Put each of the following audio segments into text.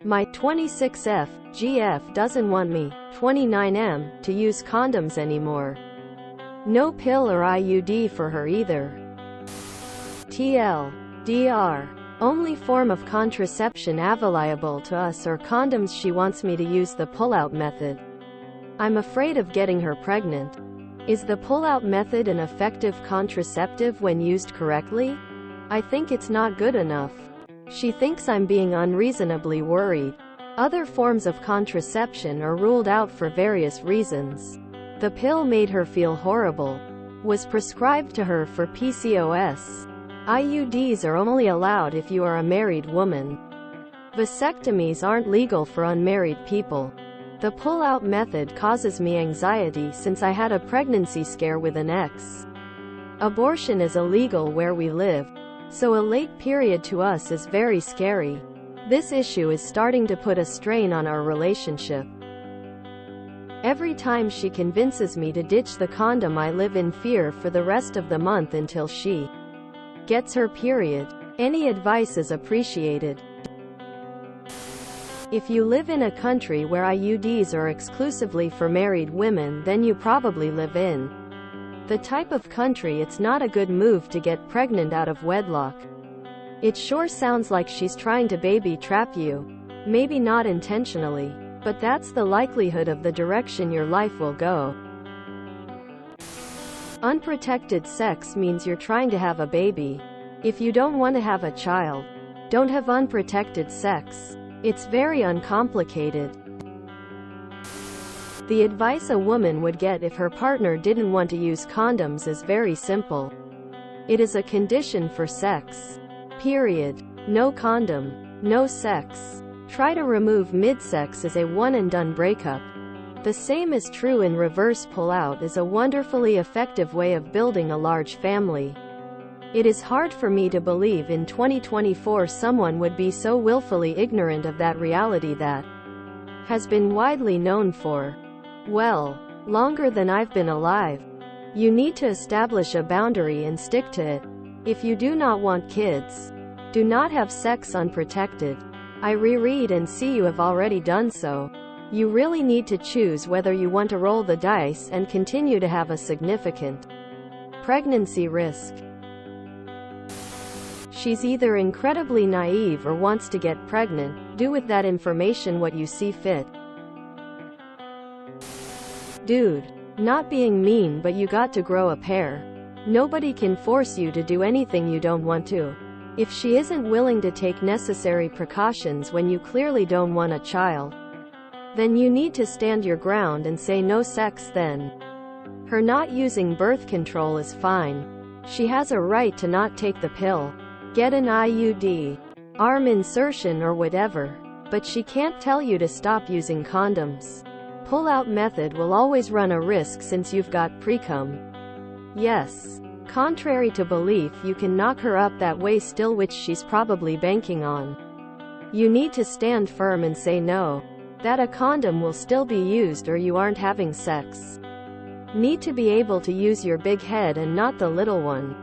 My 26F, GF doesn't want me, 29M, to use condoms anymore. No pill or IUD for her either. TL. DR. Only form of contraception available to us are condoms. She wants me to use the pull-out method. I'm afraid of getting her pregnant. Is the pull-out method an effective contraceptive when used correctly? I think it's not good enough. She thinks I'm being unreasonably worried. Other forms of contraception are ruled out for various reasons. The pill made her feel horrible. Was prescribed to her for PCOS. IUDs are only allowed if you are a married woman. Vasectomies aren't legal for unmarried people. The pull-out method causes me anxiety since I had a pregnancy scare with an ex. Abortion is illegal where we live, so a late period to us is very scary. This issue is starting to put a strain on our relationship. Every time she convinces me to ditch the condom, I live in fear for the rest of the month until she gets her period. Any advice is appreciated. If you live in a country where IUDs are exclusively for married women, then you probably live in the type of country it's not a good move to get pregnant out of wedlock. It sure sounds like she's trying to baby trap you. Maybe not intentionally, but that's the likelihood of the direction your life will go. Unprotected sex means you're trying to have a baby. If you don't want to have a child, don't have unprotected sex. It's very uncomplicated. The advice a woman would get if her partner didn't want to use condoms is very simple. It is a condition for sex. Period. No condom, no sex. Try to remove mid-sex is a one-and-done breakup. The same is true in reverse. Pull-out is a wonderfully effective way of building a large family. It is hard for me to believe in 2024 someone would be so willfully ignorant of that reality that has been widely known for, well, longer than I've been alive. You need to establish a boundary and stick to it. If you do not want kids, do not have sex unprotected. I reread and see you have already done so. You really need to choose whether you want to roll the dice and continue to have a significant pregnancy risk. She's either incredibly naive or wants to get pregnant. Do with that information what you see fit. Dude. Not being mean, but you got to grow a pair. Nobody can force you to do anything you don't want to. If she isn't willing to take necessary precautions when you clearly don't want a child, then you need to stand your ground and say no sex then. Her not using birth control is fine. She has a right to not take the pill. Get an IUD, arm insertion or whatever. But she can't tell you to stop using condoms. Pull-out method will always run a risk since you've got pre-cum. Yes. Contrary to belief, you can knock her up that way still, which she's probably banking on. You need to stand firm and say no. That a condom will still be used or you aren't having sex. Need to be able to use your big head and not the little one.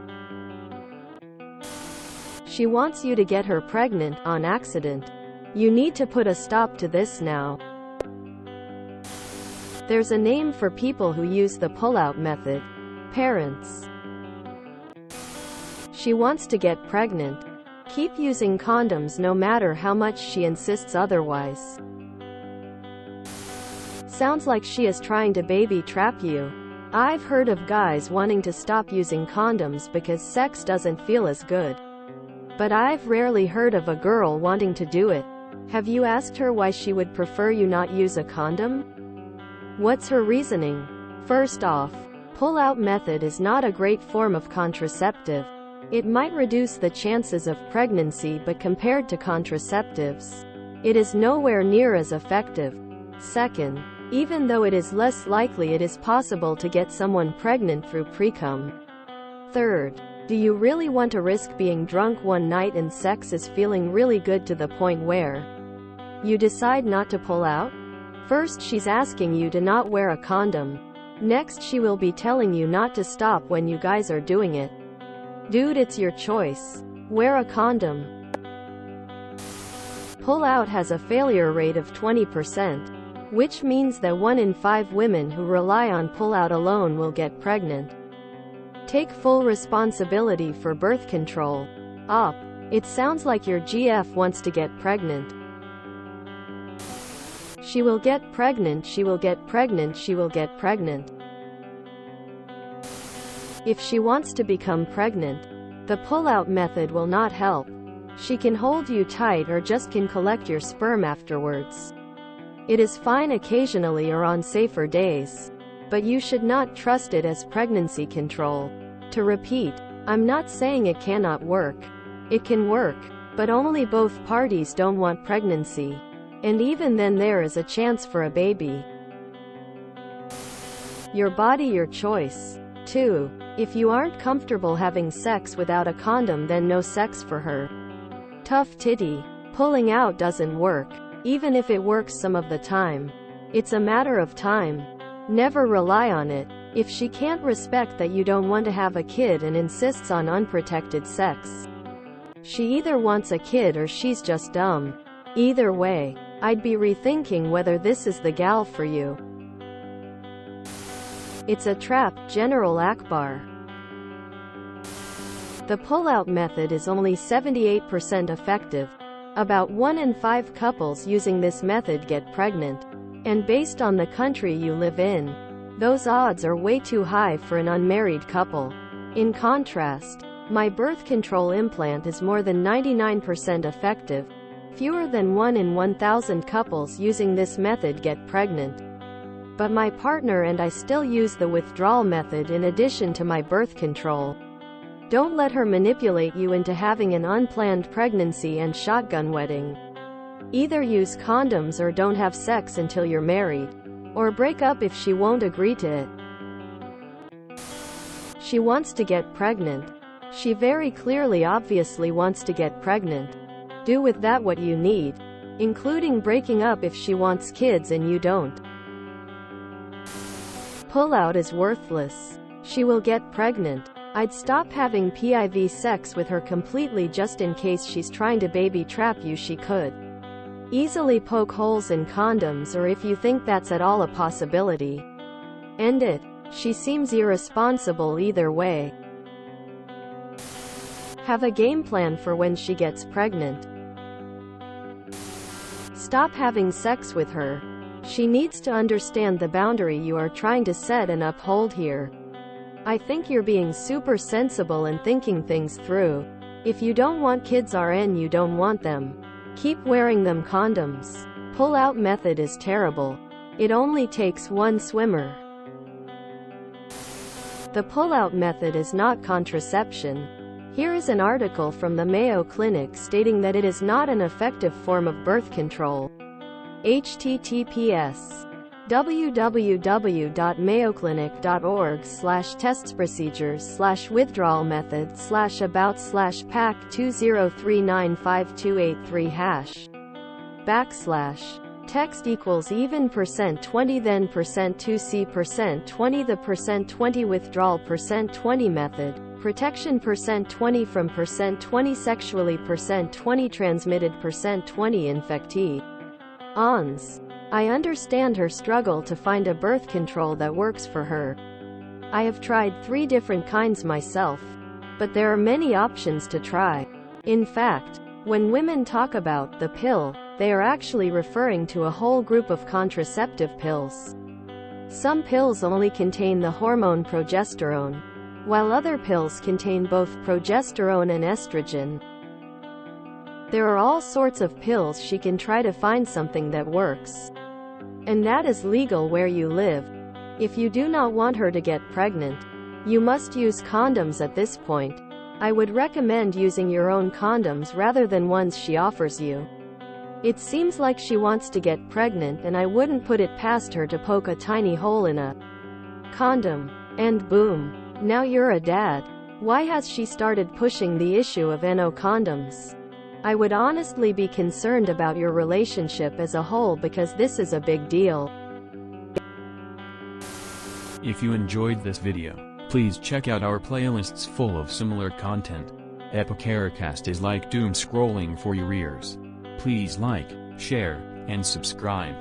She wants you to get her pregnant, on accident. You need to put a stop to this now. There's a name for people who use the pull-out method. Parents. She wants to get pregnant. Keep using condoms no matter how much she insists otherwise. Sounds like she is trying to baby trap you. I've heard of guys wanting to stop using condoms because sex doesn't feel as good. But I've rarely heard of a girl wanting to do it. Have you asked her why she would prefer you not use a condom? What's her reasoning? First off, pull-out method is not a great form of contraceptive. It might reduce the chances of pregnancy, but compared to contraceptives, it is nowhere near as effective. Second, even though it is less likely, it is possible to get someone pregnant through pre-cum. Third, do you really want to risk being drunk one night and sex is feeling really good to the point where you decide not to pull out? First, she's asking you to not wear a condom. Next, she will be telling you not to stop when you guys are doing it. Dude, it's your choice. Wear a condom. Pull-out has a failure rate of 20%, which means that 1 in 5 women who rely on pull-out alone will get pregnant. Take full responsibility for birth control. Op. It sounds like your GF wants to get pregnant. She will get pregnant, she will get pregnant, she will get pregnant. If she wants to become pregnant, the pull-out method will not help. She can hold you tight or just can collect your sperm afterwards. It is fine occasionally or on safer days, but you should not trust it as pregnancy control. To repeat, I'm not saying it cannot work. It can work, but only both parties don't want pregnancy. And even then there is a chance for a baby. Your body, your choice. 2. If you aren't comfortable having sex without a condom, then no sex for her. Tough titty. Pulling out doesn't work, even if it works some of the time. It's a matter of time. Never rely on it. If she can't respect that you don't want to have a kid and insists on unprotected sex, she either wants a kid or she's just dumb. Either way, I'd be rethinking whether this is the gal for you. It's a trap, General Akbar. The pull-out method is only 78% effective. About 1 in 5 couples using this method get pregnant. And based on the country you live in, those odds are way too high for an unmarried couple. In contrast, my birth control implant is more than 99% effective. Fewer than 1 in 1,000 couples using this method get pregnant. But my partner and I still use the withdrawal method in addition to my birth control. Don't let her manipulate you into having an unplanned pregnancy and shotgun wedding. Either use condoms or don't have sex until you're married. Or break up if she won't agree to it. She wants to get pregnant. She very clearly obviously wants to get pregnant. Do with that what you need, including breaking up if she wants kids and you don't. Pull-out is worthless. She will get pregnant. I'd stop having PIV sex with her completely just in case she's trying to baby trap you. She could easily poke holes in condoms, or if you think that's at all a possibility, end it. She seems irresponsible either way. Have a game plan for when she gets pregnant. Stop having sex with her. She needs to understand the boundary you are trying to set and uphold here. I think you're being super sensible and thinking things through. If you don't want kids, RN, you don't want them. Keep wearing them condoms. Pull-out method is terrible. It only takes one swimmer. The pull-out method is not contraception. Here is an article from the Mayo Clinic stating that it is not an effective form of birth control. https://www.mayoclinic.org/testsprocedures/withdrawal method/about/pack20395283#. Text equals even %20 then %2c %20 the %20 withdrawal %20 method. Protection %20 from %20 sexually %20 transmitted %20 infectee. ONS. I understand her struggle to find a birth control that works for her. I have tried 3 different kinds myself, but there are many options to try. In fact, when women talk about the pill, they are actually referring to a whole group of contraceptive pills. Some pills only contain the hormone progesterone, while other pills contain both progesterone and estrogen. There are all sorts of pills. She can try to find something that works. And that is legal where you live. If you do not want her to get pregnant, you must use condoms at this point. I would recommend using your own condoms rather than ones she offers you. It seems like she wants to get pregnant, and I wouldn't put it past her to poke a tiny hole in a condom. And boom. Now you're a dad. Why has she started pushing the issue of NO condoms? I would honestly be concerned about your relationship as a whole because this is a big deal. If you enjoyed this video, please check out our playlists full of similar content. Epicaricast is like doom scrolling for your ears. Please like, share, and subscribe.